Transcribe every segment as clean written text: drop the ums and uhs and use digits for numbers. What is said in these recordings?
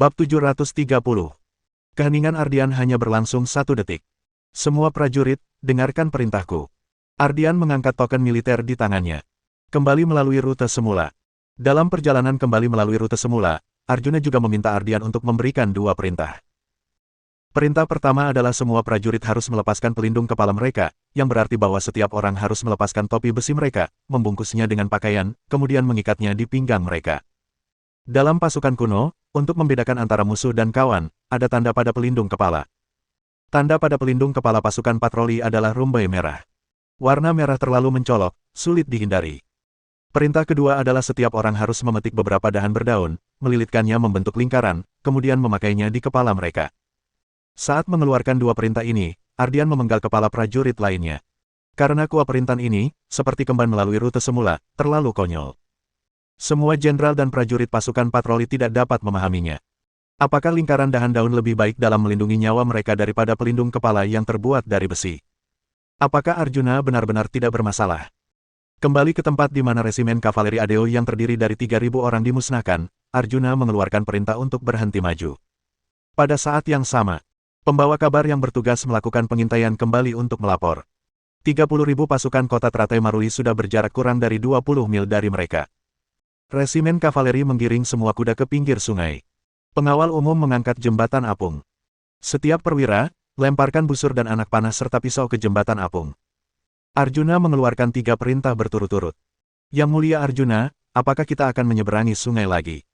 Bab 730. Keheningan Ardian hanya berlangsung 1 detik. Semua prajurit, dengarkan perintahku. Ardian mengangkat token militer di tangannya. Kembali melalui rute semula. Dalam perjalanan kembali melalui rute semula, Arjuna juga meminta Ardian untuk memberikan 2 perintah. Perintah pertama adalah semua prajurit harus melepaskan pelindung kepala mereka, yang berarti bahwa setiap orang harus melepaskan topi besi mereka, membungkusnya dengan pakaian, kemudian mengikatnya di pinggang mereka. Dalam pasukan kuno, untuk membedakan antara musuh dan kawan, ada tanda pada pelindung kepala. Tanda pada pelindung kepala pasukan patroli adalah rumbai merah. Warna merah terlalu mencolok, sulit dihindari. Perintah kedua adalah setiap orang harus memetik beberapa dahan berdaun, melilitkannya membentuk lingkaran, kemudian memakainya di kepala mereka. Saat mengeluarkan 2 perintah ini, Ardian memenggal kepala prajurit lainnya. Karena kuah perintah ini, seperti kemban melalui rute semula, terlalu konyol. Semua jenderal dan prajurit pasukan patroli tidak dapat memahaminya. Apakah lingkaran dahan daun lebih baik dalam melindungi nyawa mereka daripada pelindung kepala yang terbuat dari besi? Apakah Arjuna benar-benar tidak bermasalah? Kembali ke tempat di mana resimen kavaleri Adeo yang terdiri dari 3.000 orang dimusnahkan, Arjuna mengeluarkan perintah untuk berhenti maju. Pada saat yang sama, pembawa kabar yang bertugas melakukan pengintaian kembali untuk melapor. 30.000 pasukan kota teratai Maruli sudah berjarak kurang dari 20 mil dari mereka. Resimen kavaleri menggiring semua kuda ke pinggir sungai. Pengawal umum mengangkat jembatan apung. Setiap perwira, lemparkan busur dan anak panah serta pisau ke jembatan apung. Arjuna mengeluarkan 3 perintah berturut-turut. Yang mulia Arjuna, apakah kita akan menyeberangi sungai lagi?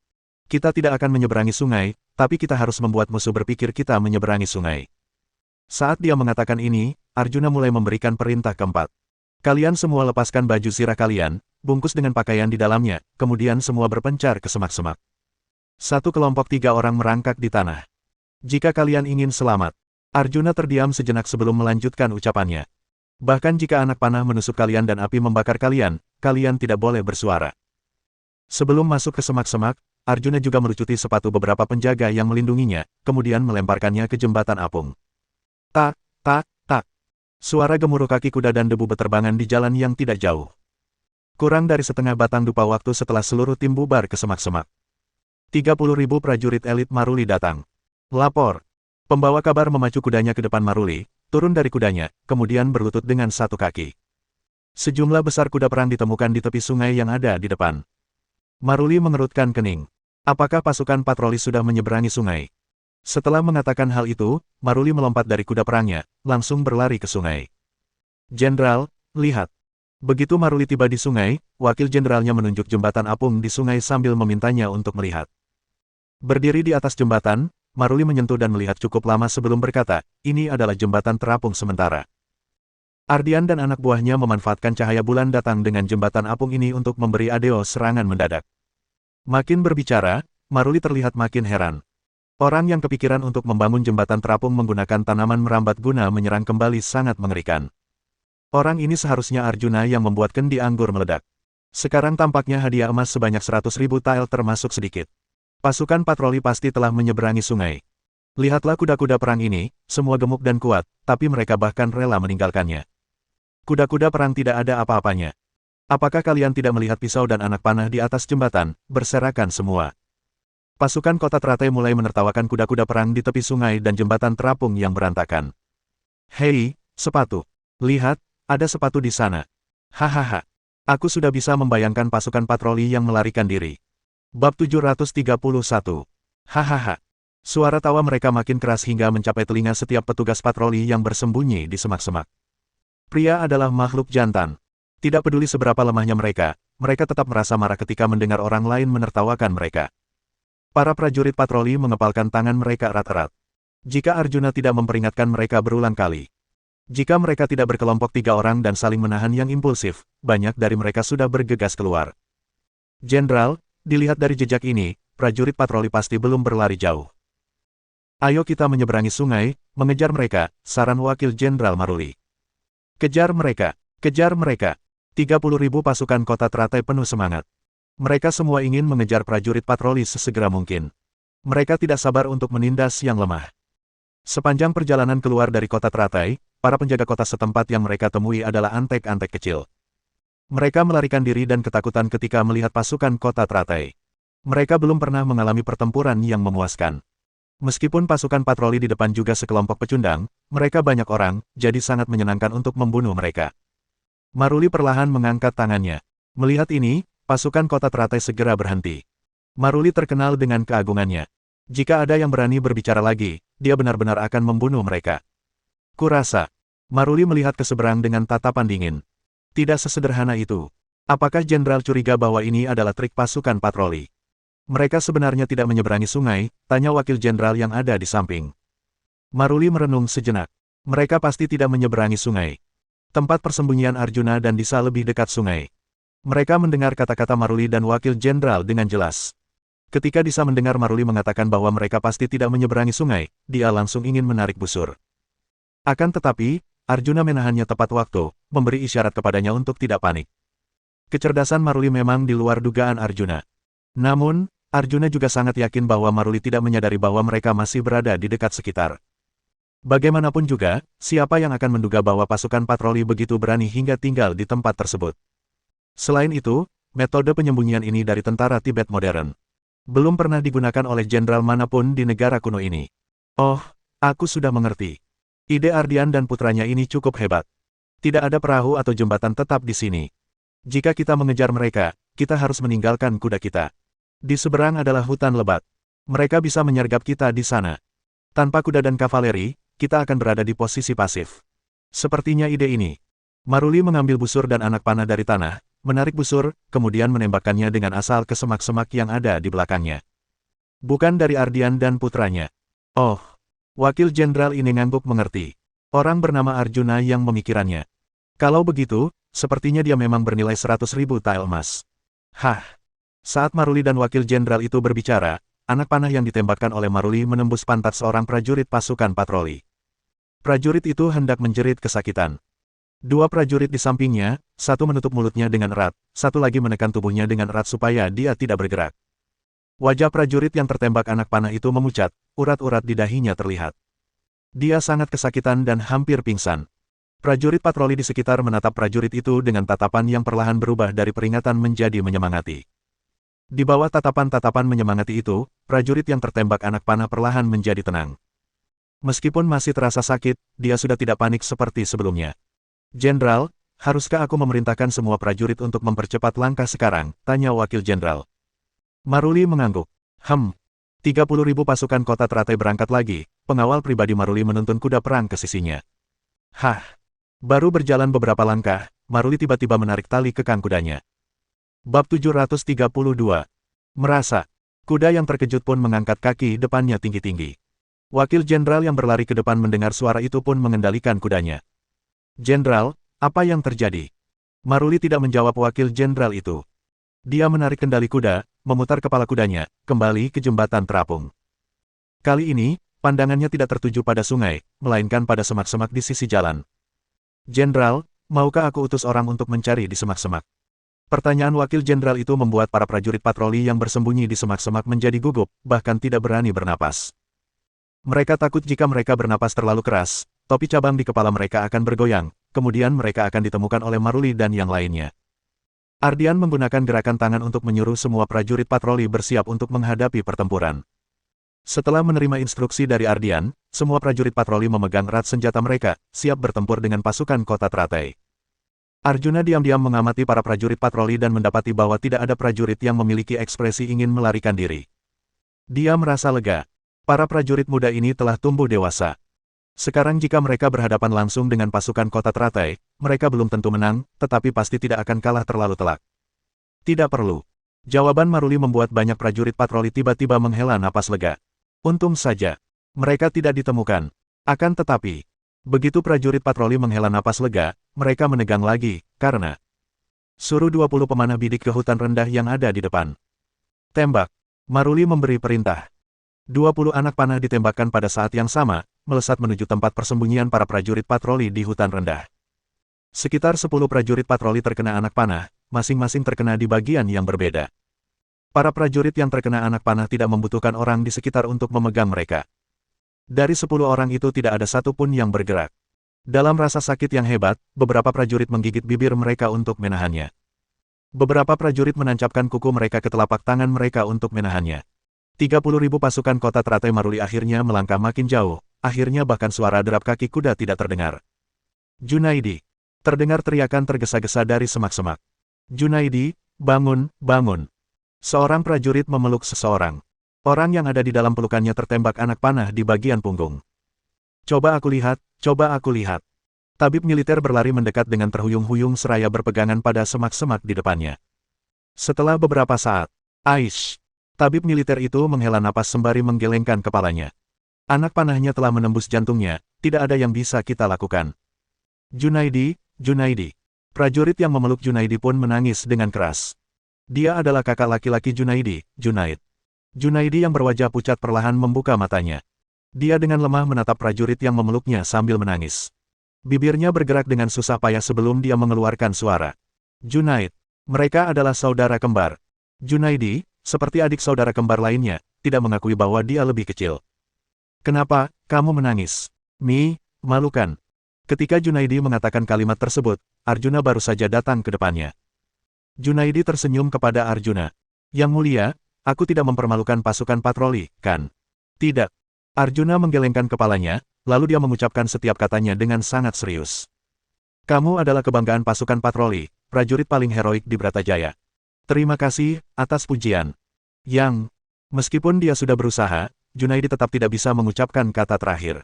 Kita tidak akan menyeberangi sungai, tapi kita harus membuat musuh berpikir kita menyeberangi sungai. Saat dia mengatakan ini, Arjuna mulai memberikan perintah keempat. Kalian semua lepaskan baju sirah kalian, bungkus dengan pakaian di dalamnya, kemudian semua berpencar ke semak-semak. Satu kelompok 3 orang merangkak di tanah. Jika kalian ingin selamat, Arjuna terdiam sejenak sebelum melanjutkan ucapannya. Bahkan jika anak panah menusuk kalian dan api membakar kalian, kalian tidak boleh bersuara. Sebelum masuk ke semak-semak, Arjuna juga melucuti sepatu beberapa penjaga yang melindunginya, kemudian melemparkannya ke jembatan apung. Tak, tak, tak. Suara gemuruh kaki kuda dan debu beterbangan di jalan yang tidak jauh. Kurang dari setengah batang dupa waktu setelah seluruh tim bubar ke semak-semak. 30.000 prajurit elit Maruli datang. Lapor. Pembawa kabar memacu kudanya ke depan Maruli, turun dari kudanya, kemudian berlutut dengan 1 kaki. Sejumlah besar kuda perang ditemukan di tepi sungai yang ada di depan. Maruli mengerutkan kening. Apakah pasukan patroli sudah menyeberangi sungai? Setelah mengatakan hal itu, Maruli melompat dari kuda perangnya, langsung berlari ke sungai. Jenderal, lihat. Begitu Maruli tiba di sungai, wakil jenderalnya menunjuk jembatan apung di sungai sambil memintanya untuk melihat. Berdiri di atas jembatan, Maruli menyentuh dan melihat cukup lama sebelum berkata, ini adalah jembatan terapung sementara. Ardian dan anak buahnya memanfaatkan cahaya bulan datang dengan jembatan apung ini untuk memberi Adeo serangan mendadak. Makin berbicara, Maruli terlihat makin heran. Orang yang kepikiran untuk membangun jembatan terapung menggunakan tanaman merambat guna menyerang kembali sangat mengerikan. Orang ini seharusnya Arjuna yang membuat kendi anggur meledak. Sekarang tampaknya hadiah emas sebanyak 100.000 tael termasuk sedikit. Pasukan patroli pasti telah menyeberangi sungai. Lihatlah kuda-kuda perang ini, semua gemuk dan kuat, tapi mereka bahkan rela meninggalkannya. Kuda-kuda perang tidak ada apa-apanya. Apakah kalian tidak melihat pisau dan anak panah di atas jembatan, berserakan semua? Pasukan kota teratai mulai menertawakan kuda-kuda perang di tepi sungai dan jembatan terapung yang berantakan. Hei, sepatu. Lihat, ada sepatu di sana. Hahaha. Aku sudah bisa membayangkan pasukan patroli yang melarikan diri. Bab 731. Hahaha. Suara tawa mereka makin keras hingga mencapai telinga setiap petugas patroli yang bersembunyi di semak-semak. Pria adalah makhluk jantan. Tidak peduli seberapa lemahnya mereka tetap merasa marah ketika mendengar orang lain menertawakan mereka. Para prajurit patroli mengepalkan tangan mereka erat-erat. Jika Arjuna tidak memperingatkan mereka berulang kali. Jika mereka tidak berkelompok 3 orang dan saling menahan yang impulsif, banyak dari mereka sudah bergegas keluar. Jenderal, dilihat dari jejak ini, prajurit patroli pasti belum berlari jauh. Ayo kita menyeberangi sungai, mengejar mereka, saran wakil Jenderal Maruli. Kejar mereka, kejar mereka. 30.000 pasukan kota teratai penuh semangat. Mereka semua ingin mengejar prajurit patroli sesegera mungkin. Mereka tidak sabar untuk menindas yang lemah. Sepanjang perjalanan keluar dari kota teratai, para penjaga kota setempat yang mereka temui adalah antek-antek kecil. Mereka melarikan diri dan ketakutan ketika melihat pasukan kota teratai. Mereka belum pernah mengalami pertempuran yang memuaskan. Meskipun pasukan patroli di depan juga sekelompok pecundang, mereka banyak orang, jadi sangat menyenangkan untuk membunuh mereka. Maruli perlahan mengangkat tangannya. Melihat ini, pasukan kota teratai segera berhenti. Maruli terkenal dengan keagungannya. Jika ada yang berani berbicara lagi, dia benar-benar akan membunuh mereka. Kurasa. Maruli melihat ke seberang dengan tatapan dingin. Tidak sesederhana itu. Apakah Jenderal curiga bahwa ini adalah trik pasukan patroli? Mereka sebenarnya tidak menyeberangi sungai, tanya wakil jenderal yang ada di samping. Maruli merenung sejenak. Mereka pasti tidak menyeberangi sungai. Tempat persembunyian Arjuna dan Disa lebih dekat sungai. Mereka mendengar kata-kata Maruli dan wakil jenderal dengan jelas. Ketika Disa mendengar Maruli mengatakan bahwa mereka pasti tidak menyeberangi sungai, dia langsung ingin menarik busur. Akan tetapi, Arjuna menahannya tepat waktu, memberi isyarat kepadanya untuk tidak panik. Kecerdasan Maruli memang di luar dugaan Arjuna. Namun, Arjuna juga sangat yakin bahwa Maruli tidak menyadari bahwa mereka masih berada di dekat sekitar. Bagaimanapun juga, siapa yang akan menduga bahwa pasukan patroli begitu berani hingga tinggal di tempat tersebut. Selain itu, metode penyembunyian ini dari tentara Tibet modern. Belum pernah digunakan oleh jenderal manapun di negara kuno ini. Oh, aku sudah mengerti. Ide Ardian dan putranya ini cukup hebat. Tidak ada perahu atau jembatan tetap di sini. Jika kita mengejar mereka, kita harus meninggalkan kuda kita. Di seberang adalah hutan lebat. Mereka bisa menyergap kita di sana. Tanpa kuda dan kavaleri, kita akan berada di posisi pasif. Sepertinya ide ini. Maruli mengambil busur dan anak panah dari tanah, menarik busur, kemudian menembakkannya dengan asal ke semak-semak yang ada di belakangnya. Bukan dari Ardian dan putranya. Oh, wakil jenderal ini ngangguk mengerti. Orang bernama Arjuna yang memikirannya. Kalau begitu, sepertinya dia memang bernilai 100.000 tael emas. Hah. Saat Maruli dan wakil jenderal itu berbicara, anak panah yang ditembakkan oleh Maruli menembus pantat seorang prajurit pasukan patroli. Prajurit itu hendak menjerit kesakitan. Dua prajurit di sampingnya, satu menutup mulutnya dengan erat, satu lagi menekan tubuhnya dengan erat supaya dia tidak bergerak. Wajah prajurit yang tertembak anak panah itu memucat, urat-urat di dahinya terlihat. Dia sangat kesakitan dan hampir pingsan. Prajurit patroli di sekitar menatap prajurit itu dengan tatapan yang perlahan berubah dari peringatan menjadi menyemangati. Di bawah tatapan-tatapan menyemangati itu, prajurit yang tertembak anak panah perlahan menjadi tenang. Meskipun masih terasa sakit, dia sudah tidak panik seperti sebelumnya. Jenderal, haruskah aku memerintahkan semua prajurit untuk mempercepat langkah sekarang? Tanya wakil jenderal. Maruli mengangguk. 30.000 pasukan kota teratai berangkat lagi, pengawal pribadi Maruli menuntun kuda perang ke sisinya. Hah! Baru berjalan beberapa langkah, Maruli tiba-tiba menarik tali kekang kudanya. Bab 732. Merasa. Kuda yang terkejut pun mengangkat kaki depannya tinggi-tinggi. Wakil jenderal yang berlari ke depan mendengar suara itu pun mengendalikan kudanya. Jenderal, apa yang terjadi? Maruli tidak menjawab wakil jenderal itu. Dia menarik kendali kuda, memutar kepala kudanya, kembali ke jembatan terapung. Kali ini, pandangannya tidak tertuju pada sungai, melainkan pada semak-semak di sisi jalan. Jenderal, maukah aku utus orang untuk mencari di semak-semak? Pertanyaan wakil jenderal itu membuat para prajurit patroli yang bersembunyi di semak-semak menjadi gugup, bahkan tidak berani bernapas. Mereka takut jika mereka bernapas terlalu keras, topi cabang di kepala mereka akan bergoyang, kemudian mereka akan ditemukan oleh Maruli dan yang lainnya. Ardian menggunakan gerakan tangan untuk menyuruh semua prajurit patroli bersiap untuk menghadapi pertempuran. Setelah menerima instruksi dari Ardian, semua prajurit patroli memegang erat senjata mereka, siap bertempur dengan pasukan kota teratai. Arjuna diam-diam mengamati para prajurit patroli dan mendapati bahwa tidak ada prajurit yang memiliki ekspresi ingin melarikan diri. Dia merasa lega. Para prajurit muda ini telah tumbuh dewasa. Sekarang jika mereka berhadapan langsung dengan pasukan kota teratai, mereka belum tentu menang, tetapi pasti tidak akan kalah terlalu telak. Tidak perlu. Jawaban Maruli membuat banyak prajurit patroli tiba-tiba menghela napas lega. Untung saja. Mereka tidak ditemukan. Akan tetapi, begitu prajurit patroli menghela napas lega, mereka menegang lagi, karena suruh 20 pemanah bidik ke hutan rendah yang ada di depan. Tembak. Maruli memberi perintah. 20 anak panah ditembakkan pada saat yang sama, melesat menuju tempat persembunyian para prajurit patroli di hutan rendah. Sekitar 10 prajurit patroli terkena anak panah, masing-masing terkena di bagian yang berbeda. Para prajurit yang terkena anak panah tidak membutuhkan orang di sekitar untuk memegang mereka. Dari 10 orang itu tidak ada satupun yang bergerak. Dalam rasa sakit yang hebat, beberapa prajurit menggigit bibir mereka untuk menahannya. Beberapa prajurit menancapkan kuku mereka ke telapak tangan mereka untuk menahannya. 30.000 pasukan kota teratai Maruli akhirnya melangkah makin jauh, akhirnya bahkan suara derap kaki kuda tidak terdengar. Junaidi. Terdengar teriakan tergesa-gesa dari semak-semak. Junaidi, bangun, bangun. Seorang prajurit memeluk seseorang. Orang yang ada di dalam pelukannya tertembak anak panah di bagian punggung. Coba aku lihat, coba aku lihat. Tabib militer berlari mendekat dengan terhuyung-huyung seraya berpegangan pada semak-semak di depannya. Setelah beberapa saat, Aish. Tabib militer itu menghela napas sembari menggelengkan kepalanya. Anak panahnya telah menembus jantungnya, tidak ada yang bisa kita lakukan. Junaidi, Junaidi. Prajurit yang memeluk Junaidi pun menangis dengan keras. Dia adalah kakak laki-laki Junaidi, Junaid. Junaidi yang berwajah pucat perlahan membuka matanya. Dia dengan lemah menatap prajurit yang memeluknya sambil menangis. Bibirnya bergerak dengan susah payah sebelum dia mengeluarkan suara. Junaid. Mereka adalah saudara kembar. Junaidi, seperti adik saudara kembar lainnya, tidak mengakui bahwa dia lebih kecil. Kenapa, kamu menangis? Malukan. Ketika Junaidi mengatakan kalimat tersebut, Arjuna baru saja datang ke depannya. Junaidi tersenyum kepada Arjuna. Yang mulia, aku tidak mempermalukan pasukan patroli, kan? Tidak. Arjuna menggelengkan kepalanya, lalu dia mengucapkan setiap katanya dengan sangat serius. Kamu adalah kebanggaan pasukan patroli, prajurit paling heroik di Bratajaya. Terima kasih atas pujian. Meskipun dia sudah berusaha, Junaidi tetap tidak bisa mengucapkan kata terakhir.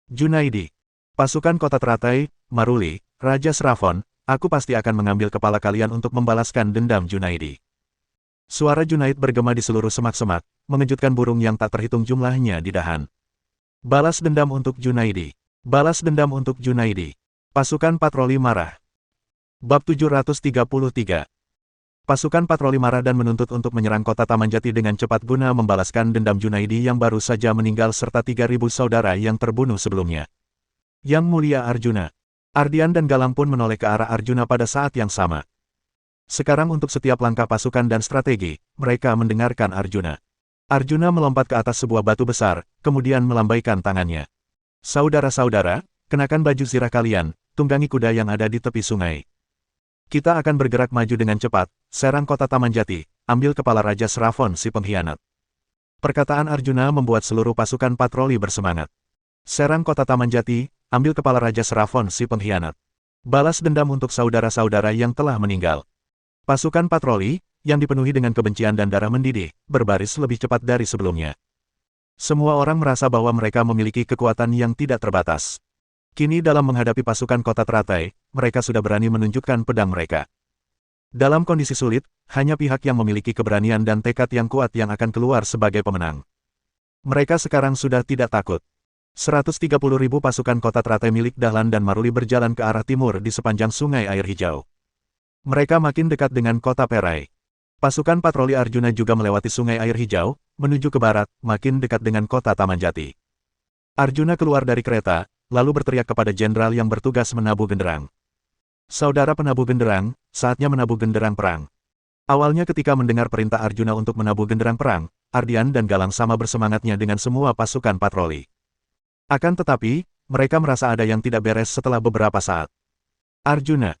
Junaidi. Pasukan kota teratai, Maruli, Raja Sravon, aku pasti akan mengambil kepala kalian untuk membalaskan dendam Junaidi. Suara Junaid bergema di seluruh semak-semak, mengejutkan burung yang tak terhitung jumlahnya di dahan. Balas dendam untuk Junaidi. Balas dendam untuk Junaidi. Pasukan patroli marah. Bab 733. Pasukan patroli marah dan menuntut untuk menyerang kota Tamanjati dengan cepat guna membalaskan dendam Junaidi yang baru saja meninggal serta 3.000 saudara yang terbunuh sebelumnya. Yang mulia Arjuna. Ardian dan Galang pun menoleh ke arah Arjuna pada saat yang sama. Sekarang untuk setiap langkah pasukan dan strategi, mereka mendengarkan Arjuna. Arjuna melompat ke atas sebuah batu besar, kemudian melambaikan tangannya. Saudara-saudara, kenakan baju zirah kalian, tunggangi kuda yang ada di tepi sungai. Kita akan bergerak maju dengan cepat, serang kota Tamanjati, ambil kepala Raja Sravon si pengkhianat. Perkataan Arjuna membuat seluruh pasukan patroli bersemangat. Serang kota Tamanjati, ambil kepala Raja Sravon si pengkhianat. Balas dendam untuk saudara-saudara yang telah meninggal. Pasukan patroli, yang dipenuhi dengan kebencian dan darah mendidih, berbaris lebih cepat dari sebelumnya. Semua orang merasa bahwa mereka memiliki kekuatan yang tidak terbatas. Kini dalam menghadapi pasukan kota teratai, mereka sudah berani menunjukkan pedang mereka. Dalam kondisi sulit, hanya pihak yang memiliki keberanian dan tekad yang kuat yang akan keluar sebagai pemenang. Mereka sekarang sudah tidak takut. 130.000 pasukan kota teratai milik Dahlan dan Maruli berjalan ke arah timur di sepanjang sungai air hijau. Mereka makin dekat dengan kota Perai. Pasukan patroli Arjuna juga melewati sungai air hijau, menuju ke barat, makin dekat dengan kota Tamanjati. Arjuna keluar dari kereta, lalu berteriak kepada jenderal yang bertugas menabuh genderang. Saudara penabuh genderang, saatnya menabuh genderang perang. Awalnya ketika mendengar perintah Arjuna untuk menabuh genderang perang, Ardian dan Galang sama bersemangatnya dengan semua pasukan patroli. Akan tetapi, mereka merasa ada yang tidak beres setelah beberapa saat. Arjuna.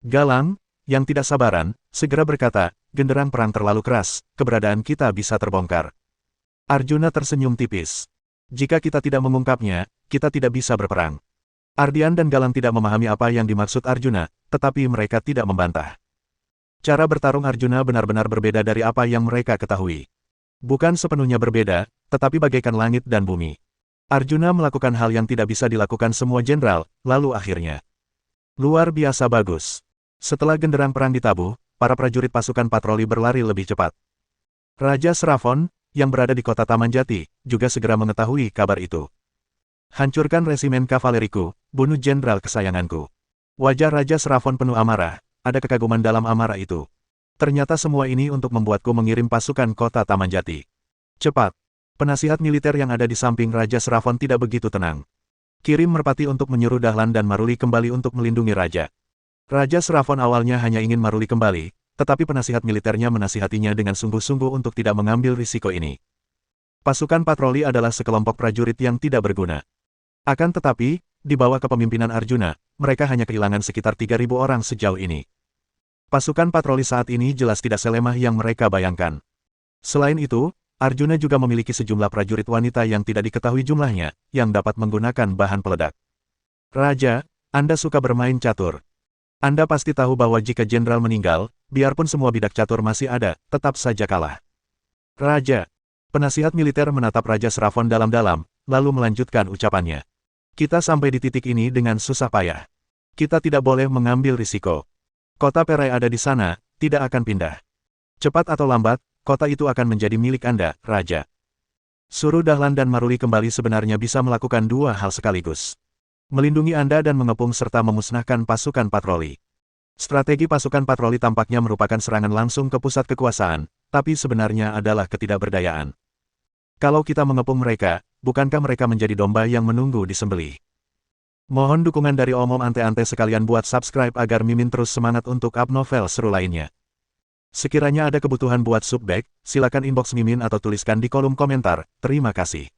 Galang, yang tidak sabaran, segera berkata, genderang perang terlalu keras, keberadaan kita bisa terbongkar. Arjuna tersenyum tipis. Jika kita tidak mengungkapnya, kita tidak bisa berperang. Ardian dan Galang tidak memahami apa yang dimaksud Arjuna, tetapi mereka tidak membantah. Cara bertarung Arjuna benar-benar berbeda dari apa yang mereka ketahui. Bukan sepenuhnya berbeda, tetapi bagaikan langit dan bumi. Arjuna melakukan hal yang tidak bisa dilakukan semua jenderal, lalu akhirnya. Luar biasa bagus. Setelah genderang perang ditabuh, para prajurit pasukan patroli berlari lebih cepat. Raja Sravon, yang berada di kota Tamanjati, juga segera mengetahui kabar itu. Hancurkan resimen kavaleriku, bunuh jenderal kesayanganku. Wajah Raja Sravon penuh amarah, ada kekaguman dalam amarah itu. Ternyata semua ini untuk membuatku mengirim pasukan kota Tamanjati. Cepat. Penasihat militer yang ada di samping Raja Sravon tidak begitu tenang. Kirim merpati untuk menyuruh Dahlan dan Maruli kembali untuk melindungi Raja. Raja Sravon awalnya hanya ingin Maruli kembali, tetapi penasihat militernya menasihatinya dengan sungguh-sungguh untuk tidak mengambil risiko ini. Pasukan patroli adalah sekelompok prajurit yang tidak berguna. Akan tetapi, di bawah kepemimpinan Arjuna, mereka hanya kehilangan sekitar 3.000 orang sejauh ini. Pasukan patroli saat ini jelas tidak selemah yang mereka bayangkan. Selain itu, Arjuna juga memiliki sejumlah prajurit wanita yang tidak diketahui jumlahnya, yang dapat menggunakan bahan peledak. Raja, Anda suka bermain catur. Anda pasti tahu bahwa jika jenderal meninggal, biarpun semua bidak catur masih ada, tetap saja kalah. Raja, penasihat militer menatap Raja Srafon dalam-dalam, lalu melanjutkan ucapannya. Kita sampai di titik ini dengan susah payah. Kita tidak boleh mengambil risiko. Kota Perai ada di sana, tidak akan pindah. Cepat atau lambat, kota itu akan menjadi milik Anda, Raja. Suruh Dahlan dan Maruli kembali sebenarnya bisa melakukan dua hal sekaligus. Melindungi Anda dan mengepung serta memusnahkan pasukan patroli. Strategi pasukan patroli tampaknya merupakan serangan langsung ke pusat kekuasaan, tapi sebenarnya adalah ketidakberdayaan. Kalau kita mengepung mereka, bukankah mereka menjadi domba yang menunggu disembelih? Mohon dukungan dari Om Ante-Ante sekalian buat subscribe agar Mimin terus semangat untuk up novel seru lainnya. Sekiranya ada kebutuhan buat subback, silakan inbox Mimin atau tuliskan di kolom komentar. Terima kasih.